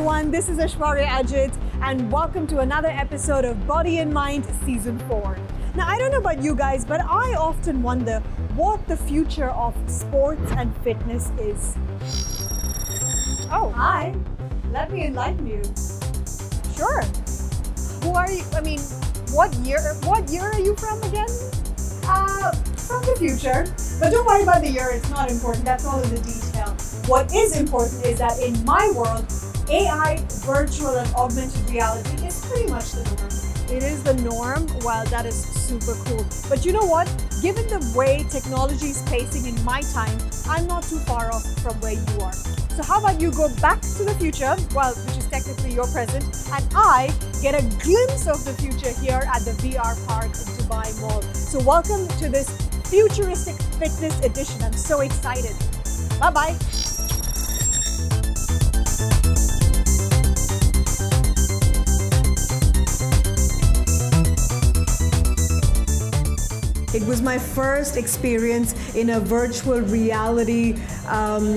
everyone, this is Aishwarya Ajit and welcome to another episode of Body and Mind Season 4. Now I don't know about you guys, but I often wonder what the future of sports and fitness is. Oh, hi. Let me enlighten you. Sure. Who are you? I mean, what year are you from again? From the future. But don't worry about the year, it's not important. That's all in the detail. What is important is that in my world, AI, virtual and augmented reality is pretty much the norm. It is the norm. Well, that is super cool. But you know what? Given the way technology is pacing in my time, I'm not too far off from where you are. So how about you go back to the future, well, which is technically your present, and I get a glimpse of the future here at the VR Park in Dubai Mall. So welcome to this futuristic fitness edition. I'm so excited. Bye-bye. It was my first experience in a virtual reality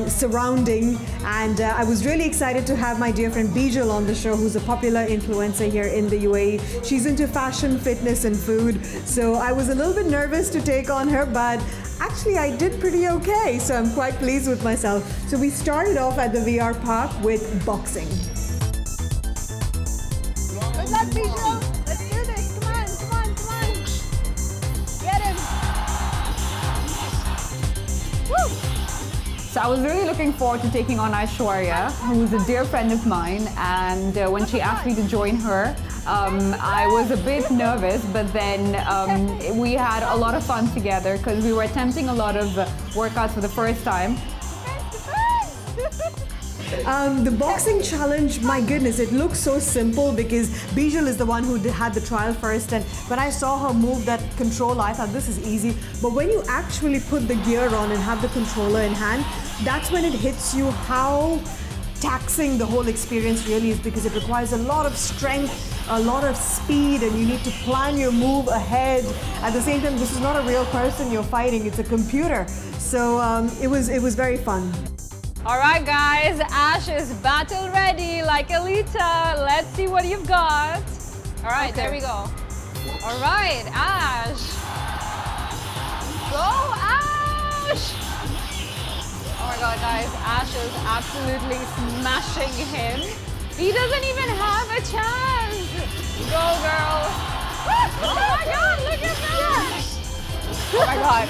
surrounding, and I was really excited to have my dear friend Bijal on the show, who's a popular influencer here in the UAE. She's into fashion, fitness and food, so I was a little bit nervous to take on her, but actually I did pretty okay, so I'm quite pleased with myself. So we started off at the VR Park with boxing. Good luck, Bijal! Let's do this! Come on, come on, come on! Get him! Woo! So I was really looking forward to taking on Aishwarya, who's a dear friend of mine, and when she asked me to join her, I was a bit nervous, but then we had a lot of fun together because we were attempting a lot of workouts for the first time. The boxing challenge, my goodness, it looks so simple because Bijal is the one who had the trial first, and when I saw her move that control, I thought this is easy. But when you actually put the gear on and have the controller in hand, that's when it hits you how taxing the whole experience really is, because it requires a lot of strength, a lot of speed, and you need to plan your move ahead. At the same time, this is not a real person you're fighting, it's a computer. So it was very fun. All right, guys, Ash is battle ready like Alita. Let's see what you've got. All right, Okay. There we go. All right, Ash. Go, Ash! Oh my God, guys, Ash is absolutely smashing him. He doesn't even have a chance. Go, girl. Oh my God, look at that. Oh my God.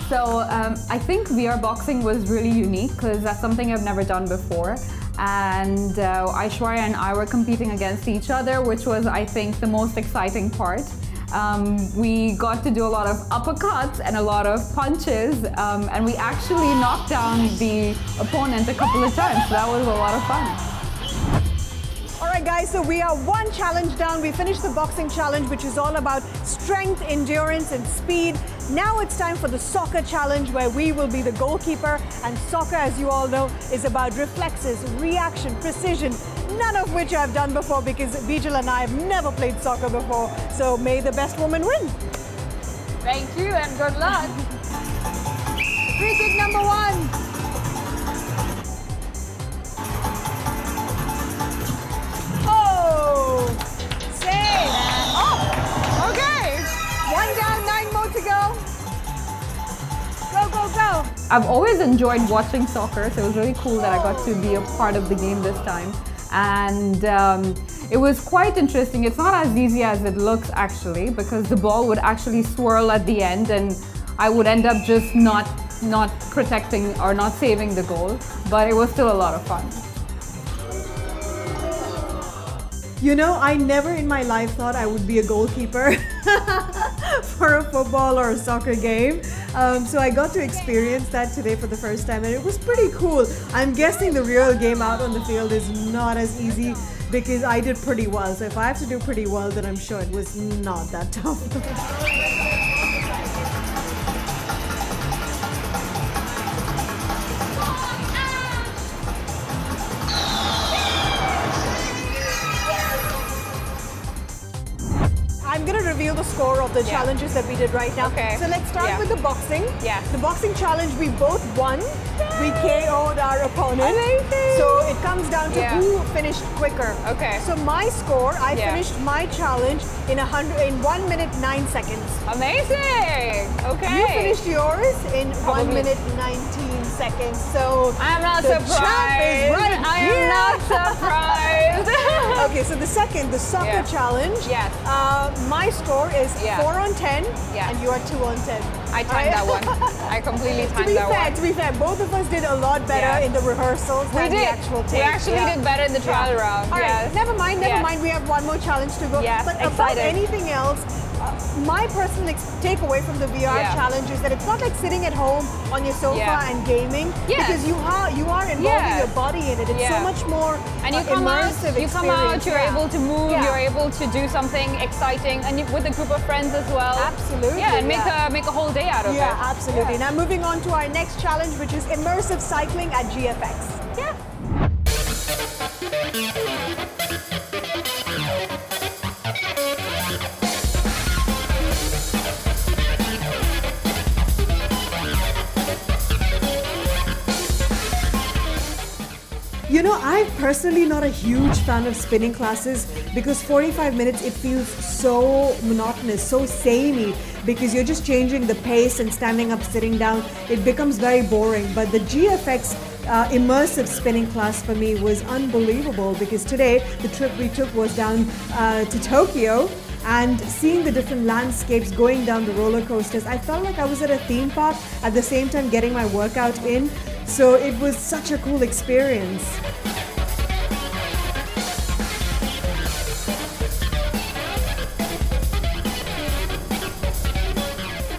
So I think VR boxing was really unique because that's something I've never done before. And Aishwarya and I were competing against each other, which was, I think, the most exciting part. We got to do a lot of uppercuts and a lot of punches, and we actually knocked down the opponent a couple of times, so that was a lot of fun. Alright guys, so we are one challenge down. We finished the boxing challenge, which is all about strength, endurance and speed. Now it's time for the soccer challenge, where we will be the goalkeeper, and soccer, as you all know, is about reflexes, reaction, precision, none of which I've done before because Bijal and I have never played soccer before. So may the best woman win. Thank you and good luck. Free kick number 1. I've always enjoyed watching soccer, so it was really cool that I got to be a part of the game this time. And it was quite interesting. It's not as easy as it looks actually, because the ball would actually swirl at the end and I would end up just not protecting or not saving the goal, but it was still a lot of fun. You know, I never in my life thought I would be a goalkeeper for a football or a soccer game. So I got to experience that today for the first time, and it was pretty cool. I'm guessing the real game out on the field is not as easy because I did pretty well. So if I have to do pretty well, then I'm sure it was not that tough. I'm going to reveal the score of the challenges that we did right now. Okay. So let's start with the boxing. Yeah. The boxing challenge, we both won. We KO'd our opponent. Amazing. So it comes down to Yeah. who finished quicker. Okay. So my score, I Yeah. finished my challenge in 1 minute 9 seconds. Amazing. Okay. You finished yours in 1 Probably. minute 19 seconds. So I am not the surprised. champ is right I am here. not surprised. Okay, so the second, the soccer Yeah. challenge. Yes. My score is Yeah. 4 on 10, Yeah. and you are 2 on 10. I timed that one. I completely timed that one. To be fair, both of us did a lot better Yeah. in the rehearsals We than the did. actual We tape. actually Yeah. did better in the trial round. All right, Yes. never mind. Yes. We have one more challenge to go. Yes, But about excited. anything else, my personal takeaway from the VR Yeah. challenge is that it's not like sitting at home on your sofa Yeah. and gaming, Yes. because you are involving Yes. your body in it. It's so Yeah. much more And you come out, immersive you come out, experience. you're Yeah. able to move, Yeah. you're able to do something exciting, and with a group of friends as well. Absolutely, Yeah, and yeah. make a whole day out of it. Yeah, absolutely. Now moving on to our next challenge, which is immersive cycling at GFX. Yeah. You know, I'm personally not a huge fan of spinning classes because 45 minutes it feels so monotonous, so samey, because you're just changing the pace and standing up, sitting down. It becomes very boring. But the GFX immersive spinning class for me was unbelievable, because today the trip we took was down to Tokyo, and seeing the different landscapes, going down the roller coasters, I felt like I was at a theme park at the same time getting my workout in. So it was such a cool experience.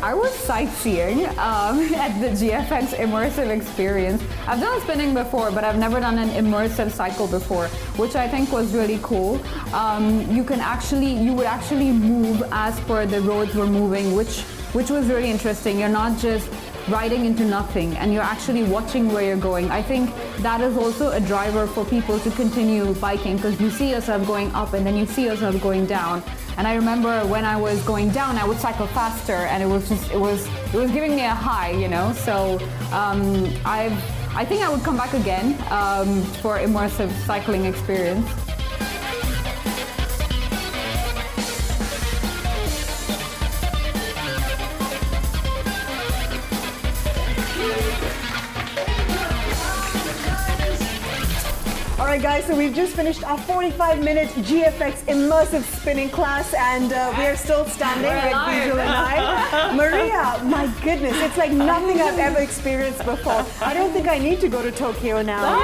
I was sightseeing at the GFX immersive experience. I've done spinning before, but I've never done an immersive cycle before, which I think was really cool. You would actually move as per the roads were moving, which was really interesting. You're not just riding into nothing, and you're actually watching where you're going. I think that is also a driver for people to continue biking, because you see yourself going up and then you see yourself going down. And I remember when I was going down, I would cycle faster, and it was giving me a high, you know. So I think I would come back again for immersive cycling experience. Alright guys, so we've just finished our 45-minute GFX immersive spinning class, and we are still standing with Bijal and I. Maria, my goodness, it's like nothing I've ever experienced before. I don't think I need to go to Tokyo now.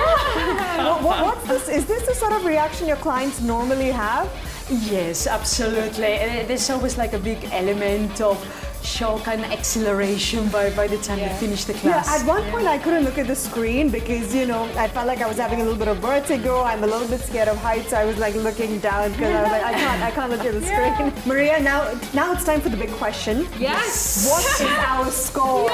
What's this? Is this the sort of reaction your clients normally have? Yes, absolutely. And there's always like a big element of shock and acceleration by the time you finish the Yeah, class. at one point I couldn't look at the screen because, you know, I felt like I was having a little bit of vertigo. I'm a little bit scared of heights, so I was like looking down because I was like, I can't look at the screen. Maria, now it's time for the big question. Yes. What is our score?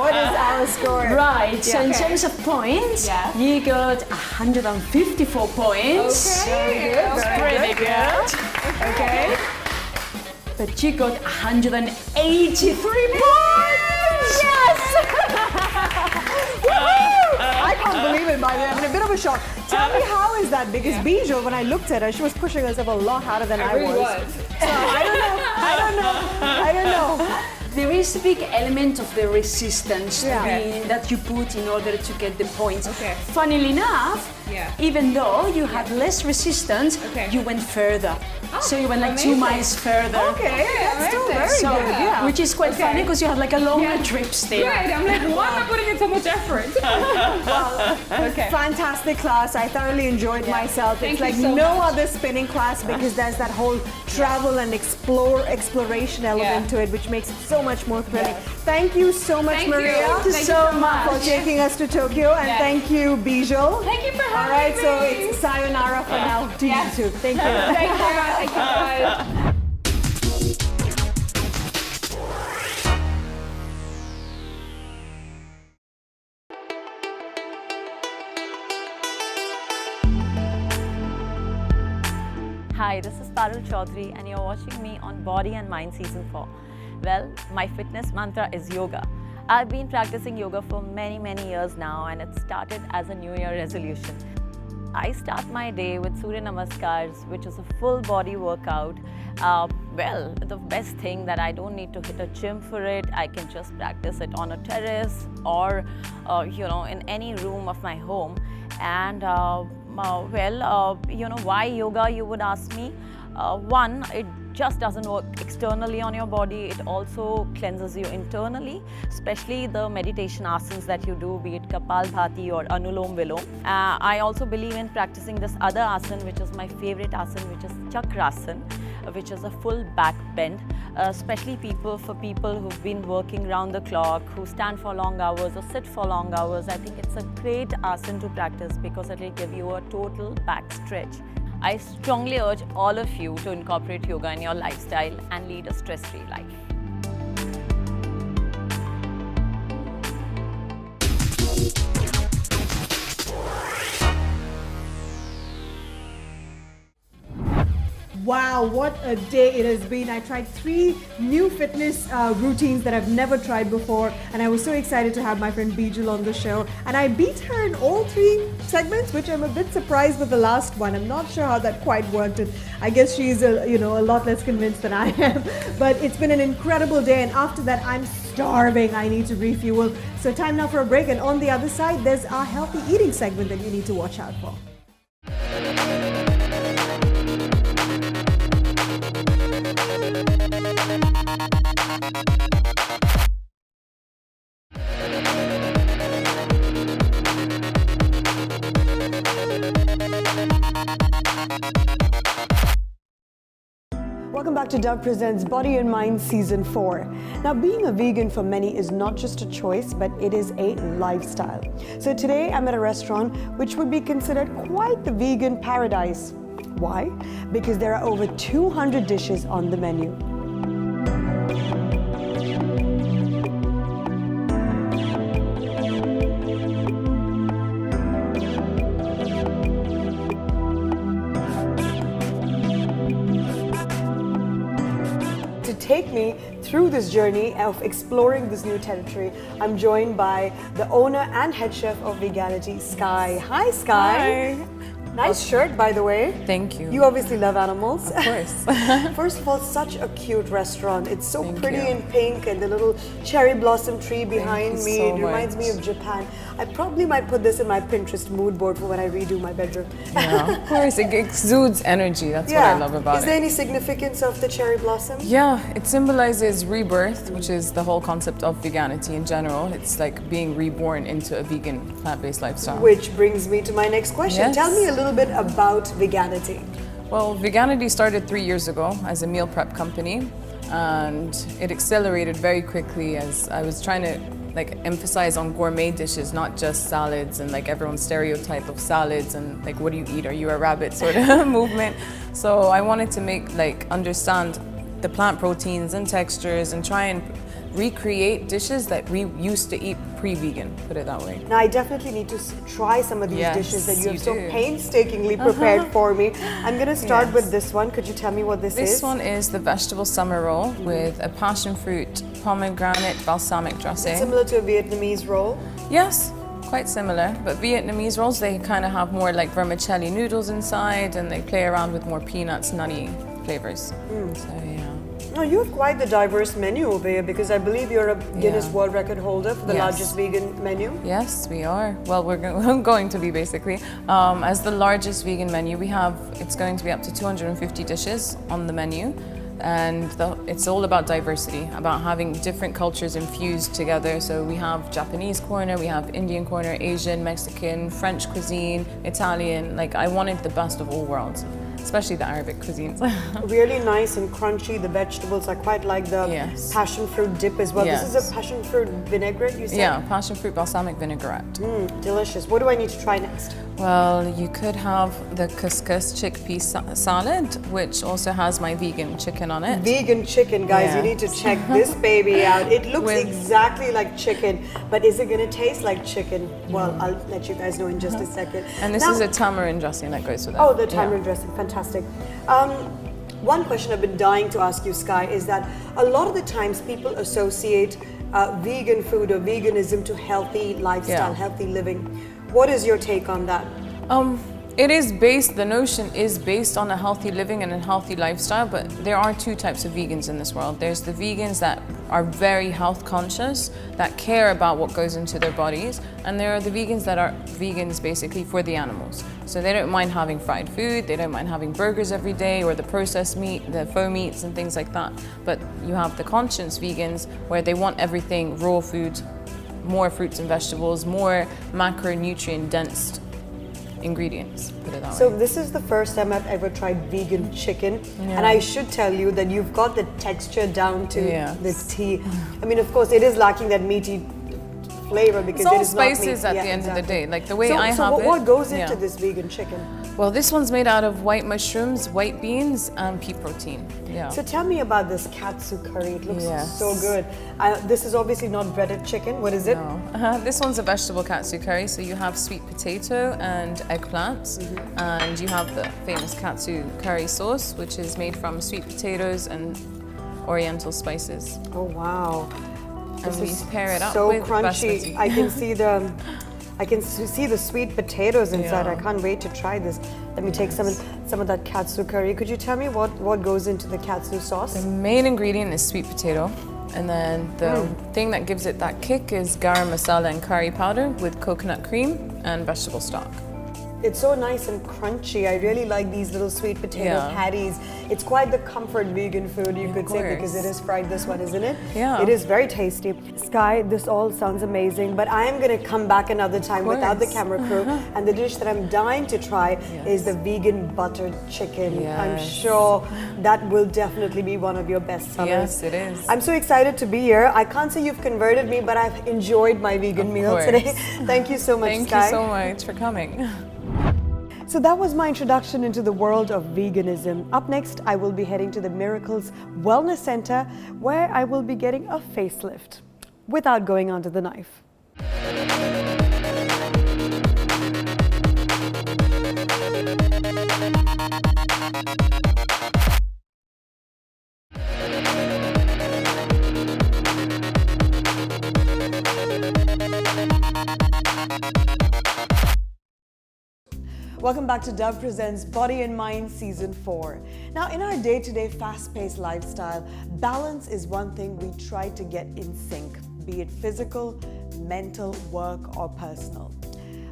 What is our score? Right, so in Okay. terms of points, Yeah. you got 154 points. Okay. Very Okay. Pretty good. Okay. But you got 183 points! Yes! I can't believe it, by the way. I'm in a bit of a shock. Tell me, how is that? Because Bijal, when I looked at her, she was pushing herself a lot harder than I really was. was. So I don't know. There is a big element of the resistance Yeah. that you put in order to get the points. Okay. Funnily enough, Yeah. even though you had less resistance, Okay. you went further. So you went like amazing. 2 miles further. Okay, that's still very So, good. Yeah. which is quite Okay. funny because you had like a longer trip still. Right, I'm like, why am I putting in so much effort? Okay. Fantastic class. I thoroughly enjoyed myself. Thank It's you like so no much. other spinning class because there's that whole travel and exploration element Yeah. to it, which makes it so much more thrilling. Thank you so much, Thank you. Maria. Thank you so much. For taking us to Tokyo, and Yes. thank you, Bijal. Thank you for All having right, so me. it's sayonara for now to Yes. you too. Thank you. Thank you, guys. Thank you, guys. Hi, this is Parul Chaudhary and you're watching me on Body and Mind Season 4. Well, my fitness mantra is yoga. I've been practicing yoga for many years now, and it started as a New Year resolution. I start my day with Surya Namaskars, which is a full body workout. Well, the best thing that I don't need to hit a gym for it. I can just practice it on a terrace or in any room of my home. And why yoga, you would ask me? One, it just doesn't work externally on your body, it also cleanses you internally, especially the meditation asanas that you do, be it Kapalbhati or Anulom Vilom. I also believe in practicing this other asana, which is my favorite asana, which is Chakrasana, which is a full back bend, especially for people who've been working round the clock, who stand for long hours or sit for long hours. I think it's a great asana to practice because it will give you a total back stretch. I strongly urge all of you to incorporate yoga in your lifestyle and lead a stress-free life. Wow, what a day it has been. I tried 3 new fitness routines that I've never tried before, and I was so excited to have my friend Bijal on the show. And I beat her in all 3 segments, which I'm a bit surprised with the last one. I'm not sure how that quite worked. And I guess she's a lot less convinced than I am. But it's been an incredible day, and after that I'm starving. I need to refuel. So time now for a break, and on the other side there's our healthy eating segment that you need to watch out for. Welcome back to Dove Presents Body and Mind Season 4. Now, being a vegan for many is not just a choice, but it is a lifestyle. So today I'm at a restaurant which would be considered quite the vegan paradise. Why? Because there are over 200 dishes on the menu. Take me through this journey of exploring this new territory. I'm joined by the owner and head chef of Veganity, Sky. Hi, Sky. Hi. Nice shirt, by the way. Thank you. You obviously love animals. Of course. First of all, such a cute restaurant. It's so Thank pretty you. and pink, and the little cherry blossom tree behind you me. so It reminds me much. of Japan. I probably might put this in my Pinterest mood board for when I redo my bedroom. Yeah, of course, it exudes energy. That's what I love about Is there it. any significance of the cherry blossom? Yeah, it symbolizes rebirth, which is the whole concept of veganity in general. It's like being reborn into a vegan, plant-based lifestyle. Which brings me to my next question. Yes. Tell me a little bit about Veganity. Well, Veganity started 3 years ago as a meal prep company, and it accelerated very quickly as I was trying to emphasize on gourmet dishes, not just salads and everyone's stereotype of salads and what do you eat? Are you a rabbit sort of movement. So I wanted to understand the plant proteins and textures and try and recreate dishes that we used to eat pre-vegan, put it that way. Now I definitely need to try some of these Yes, dishes that you have you so do. painstakingly prepared for me. I'm going to start Yes. with this one. Could you tell me what this is? This one is the vegetable summer roll with a passion fruit, pomegranate, balsamic dressing. Similar to a Vietnamese roll. Yes, quite similar, but Vietnamese rolls, they kind of have more vermicelli noodles inside and they play around with more peanuts, nutty flavors. So yeah. Now you have quite the diverse menu over here because I believe you're a Guinness Yeah. World Record holder for the Yes. largest vegan menu. Yes, we are. Well, we're going to be basically. As the largest vegan menu, it's going to be up to 250 dishes on the menu. And it's all about diversity, about having different cultures infused together. So we have Japanese corner, we have Indian corner, Asian, Mexican, French cuisine, Italian. I wanted the best of all worlds, especially the Arabic cuisines. Really nice and crunchy. The vegetables, I quite like the Yes. passion fruit dip as well. This is Yes. a passion fruit vinaigrette, you said? Yeah, passion fruit balsamic vinaigrette. Delicious. What do I need to try next? Well, you could have the couscous chickpea salad, which also has my vegan chicken on it. Vegan chicken, guys. You Yeah. need to check this baby out. It looks With- exactly like chicken, but is it going to taste like chicken? Well, I'll let you guys know in just a second. And this Now- is a tamarind dressing that goes with it. Oh, the Yeah. tamarind dressing. Fantastic. One question I've been dying to ask you, Sky, is that a lot of the times people associate vegan food or veganism to healthy lifestyle, Yeah. healthy living. What is your take on that? It is based, the notion is based on a healthy living and a healthy lifestyle, but there are two types of vegans in this world. There's the vegans that are very health conscious, that care about what goes into their bodies, and there are the vegans that are vegans basically for the animals. So they don't mind having fried food, they don't mind having burgers every day, or the processed meat, the faux meats and things like that. But you have the conscious vegans where they want everything raw food, more fruits and vegetables, more macronutrient dense ingredients, put it that So way. this is the first time I've ever tried vegan chicken, and I should tell you that you've got the texture down to the T. I mean, of course, it is lacking that meaty flavor because It's all it is not meat. spices at the end of the day. Like the way I so have what it. goes into this vegan chicken? Well, this one's made out of white mushrooms, white beans, and pea protein. Yeah. So tell me about this katsu curry. It looks Yes. so good. This is obviously not breaded chicken. What is it? No. This one's a vegetable katsu curry. So you have sweet potato and eggplants, and you have the famous katsu curry sauce, which is made from sweet potatoes and oriental spices. Oh wow! And we pair it up so with crunchy. basmati. I can see the sweet potatoes inside. Yeah. I can't wait to try this. Let me take some of that katsu curry. Could you tell me what goes into the katsu sauce? The main ingredient is sweet potato, and then the thing that gives it that kick is garam masala and curry powder with coconut cream and vegetable stock. It's so nice and crunchy. I really like these little sweet potato Yeah. patties. It's quite the comfort vegan food, you could say, because it course. is fried, this one, isn't it? Yeah. It is very tasty. Sky, this all sounds amazing, but I am going to come back another time without the course. camera crew. And the dish that I'm dying to try is the vegan buttered chicken. I'm Yes. sure that will definitely be one of your best sellers. Yes, it is. I'm so excited to be here. I can't say you've converted me, but I've enjoyed my vegan meal course. today. Thank you so much, Thank Sky. you so much for coming. So that was my introduction into the world of veganism. Up next, I will be heading to the Miracles Wellness Center, where I will be getting a facelift without going under the knife. Welcome back to Dove Presents Body and Mind Season 4. Now, in our day-to-day fast-paced lifestyle, balance is one thing we try to get in sync, be it physical, mental, work, or personal.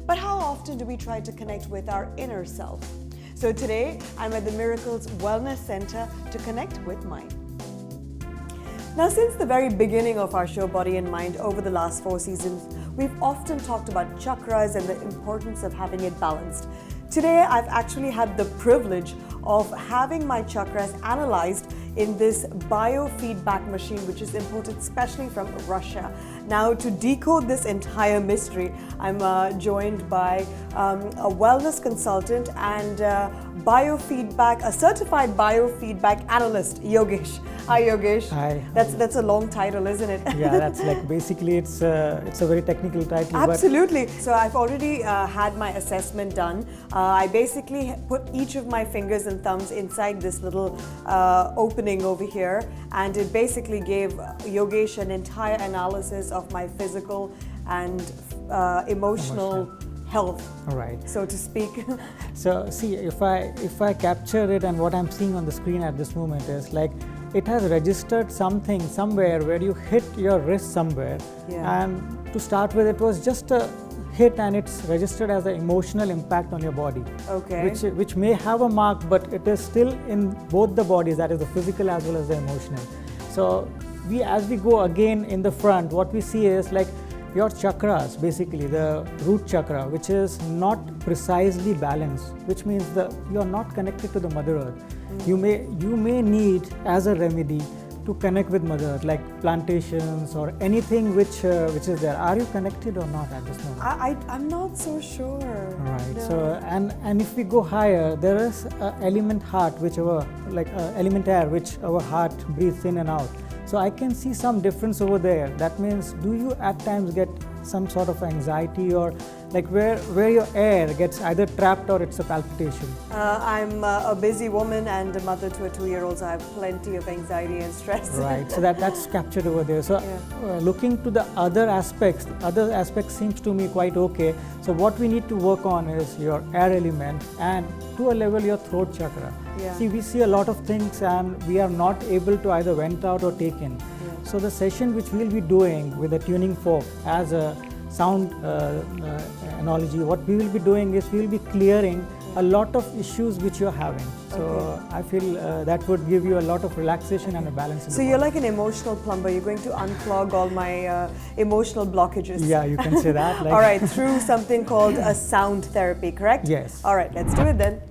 But how often do we try to connect with our inner self? So today, I'm at the Miracles Wellness Center to connect with mine. Now, since the very beginning of our show, Body and Mind, over the last 4 seasons, we've often talked about chakras and the importance of having it balanced. Today, I've actually had the privilege of having my chakras analyzed in this biofeedback machine, which is imported specially from Russia. Now, to decode this entire mystery, I'm joined by a wellness consultant and a certified biofeedback analyst, Yogesh. Hi, Yogesh. Hi. That's a long title, isn't it? Yeah, that's like basically it's a very technical title. Absolutely. So I've already had my assessment done. I basically put each of my fingers and thumbs inside this little opening over here, and it basically gave Yogesh an entire analysis of my physical and emotional health, Right. so to speak. So see, if I capture it, and what I'm seeing on the screen at this moment is like it has registered something somewhere where you hit your wrist somewhere, and to start with, it was just a hit, and it's registered as an emotional impact on your body. Okay. Which may have a mark, but it is still in both the bodies, that is the physical as well as the emotional. So as we go again in the front, what we see is like your chakras, basically the root chakra, which is not precisely balanced, which means that you are not connected to the Mother Earth. You may need as a remedy to connect with Mother Earth, like plantations or anything which is there. Are you connected or not at this moment? I'm not so sure. Right. No. So and if we go higher, there is a element heart, which element air, which our heart breathes in and out. So I can see some difference over there. That means, do you at times get some sort of anxiety or like where your air gets either trapped or it's a palpitation? I'm a busy woman and a mother to a 2-year-old, so I have plenty of anxiety and stress. Right, so that's captured over there. So looking to the other aspects seems to me quite okay. So what we need to work on is your air element and to a level your throat chakra. Yeah. See, we see a lot of things and we are not able to either vent out or take in. So the session which we'll be doing with the tuning fork as a sound analogy, what we will be doing is we will be clearing a lot of issues which you're having. So I feel that would give you a lot of relaxation and a balance in So the you're body. like an emotional plumber. You're going to unclog all my emotional blockages. Yeah, you can say that. Like All right, through something called a sound therapy, correct? Yes. All right, let's do it then.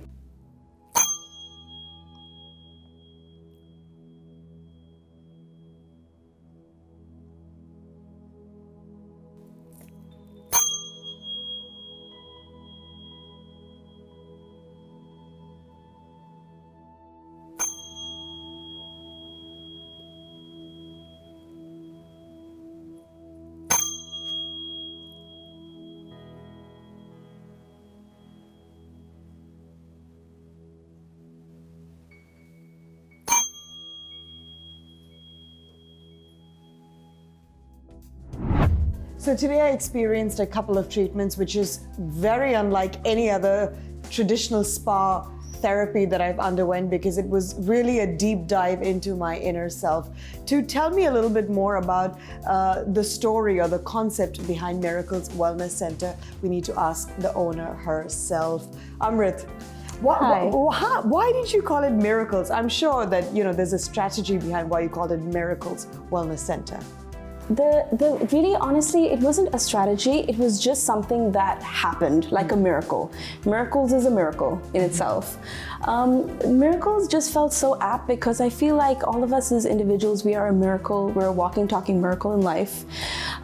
So today I experienced a couple of treatments which is very unlike any other traditional spa therapy that I've underwent, because it was really a deep dive into my inner self. To tell me a little bit more about the story or the concept behind Miracles Wellness Center, we need to ask the owner herself. Amrit, why did you call it Miracles? I'm sure that there's a strategy behind why you called it Miracles Wellness Center. Really, honestly, it wasn't a strategy. It was just something that happened, like a miracle. Miracles is a miracle in itself. Miracles just felt so apt because I feel like all of us as individuals, we are a miracle. We're a walking, talking miracle in life.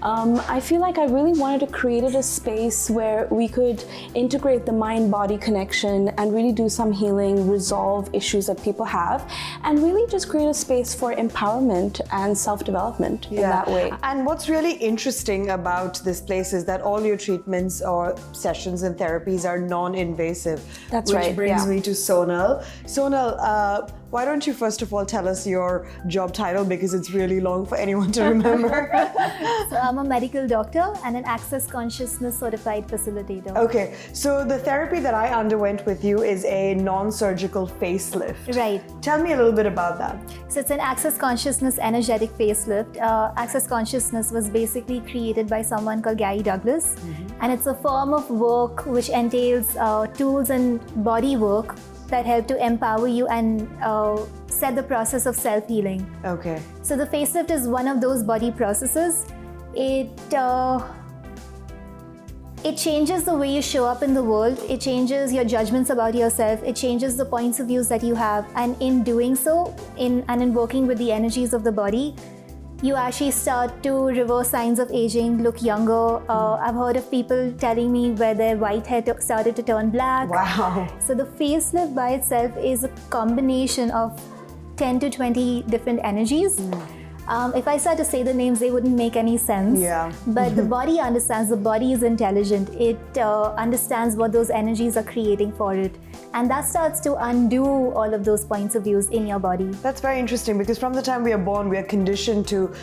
I feel like I really wanted to create a space where we could integrate the mind-body connection and really do some healing, resolve issues that people have, and really just create a space for empowerment and self-development in that way. And what's really interesting about this place is that all your treatments or sessions and therapies are non-invasive. That's right, Which brings yeah. me to Sonal. Sonal, why don't you first of all tell us your job title, because it's really long for anyone to remember. So I'm a medical doctor and an Access Consciousness certified facilitator. Okay, so the therapy that I underwent with you is a non-surgical facelift. Right. Tell me a little bit about that. So it's an Access Consciousness energetic facelift. Access Consciousness was basically created by someone called Gary Douglas. And it's a form of work which entails tools and body work that help to empower you and set the process of self-healing. Okay. So the facelift is one of those body processes. It changes the way you show up in the world. It changes your judgments about yourself. It changes the points of views that you have. And in doing so, in working with the energies of the body, you actually start to reverse signs of aging, look younger. I've heard of people telling me where their white hair started to turn black. Wow. So the facelift by itself is a combination of 10 to 20 different energies. If I start to say the names, they wouldn't make any sense. Yeah. But the body understands, the body is intelligent. It understands what those energies are creating for it. And that starts to undo all of those points of views in your body. That's very interesting, because from the time we are born, we are conditioned to,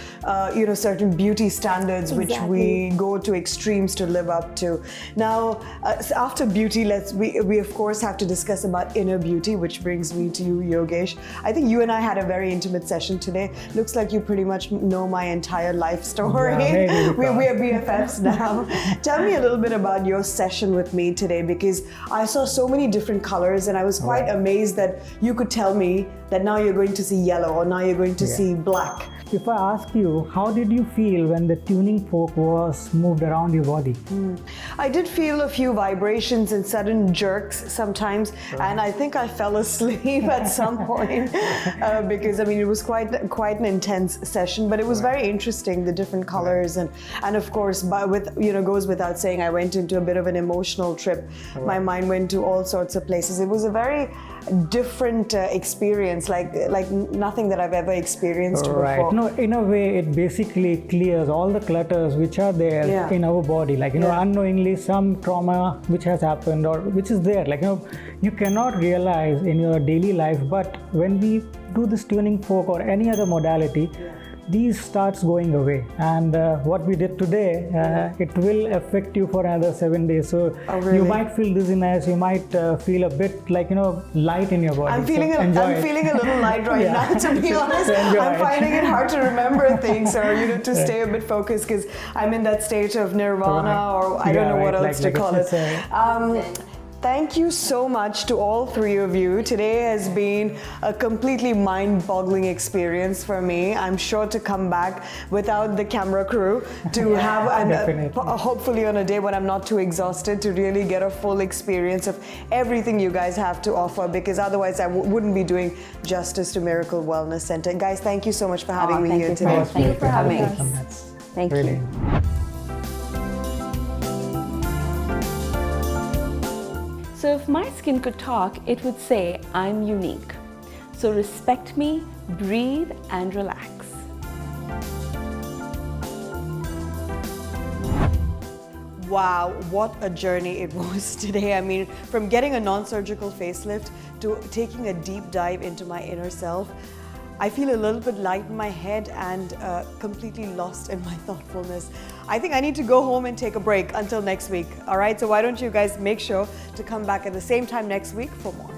certain beauty standards, which we go to extremes to live up to. Now, after beauty, we of course have to discuss about inner beauty, which brings me to you, Yogesh. I think you and I had a very intimate session today. Looks like you pretty much know my entire life story. Yeah, we are BFFs now. Tell me a little bit about your session with me today, because I saw so many different colors and I was quite amazed that you could tell me that now you're going to see yellow or now you're going to see black. If I ask you, how did you feel when the tuning fork was moved around your body? I did feel a few vibrations and sudden jerks sometimes, and I think I fell asleep at some point because it was quite an intense session, but it was very interesting, the different colors, and of course, goes without saying, I went into a bit of an emotional trip. My mind went to all sorts of places. It was a very different experience, like nothing that I've ever experienced before. No, in a way, it basically clears all the clutters which are there in our body, like unknowingly some trauma which has happened or which is there, like you cannot realize in your daily life, but when we do this tuning fork or any other modality, these starts going away, and what we did today, it will affect you for another 7 days. So you might feel dizziness, you might feel a bit like light in your body. I'm feeling a little light right now, to be honest. I'm finding it hard to remember things or to stay a bit focused, because I'm in that state of nirvana, or I don't know what else to call it. Thank you so much to all three of you. Today has been a completely mind-boggling experience for me. I'm sure to come back without the camera crew to have, hopefully on a day when I'm not too exhausted, to really get a full experience of everything you guys have to offer, because otherwise I wouldn't be doing justice to Miracle Wellness Center. Guys, thank you so much for having me here today. Thank you for having us. Thank you. So if my skin could talk, it would say, I'm unique. So respect me, breathe, and relax. Wow, what a journey it was today. I mean, from getting a non-surgical facelift to taking a deep dive into my inner self, I feel a little bit light in my head and completely lost in my thoughtfulness. I think I need to go home and take a break until next week. All right, so why don't you guys make sure to come back at the same time next week for more.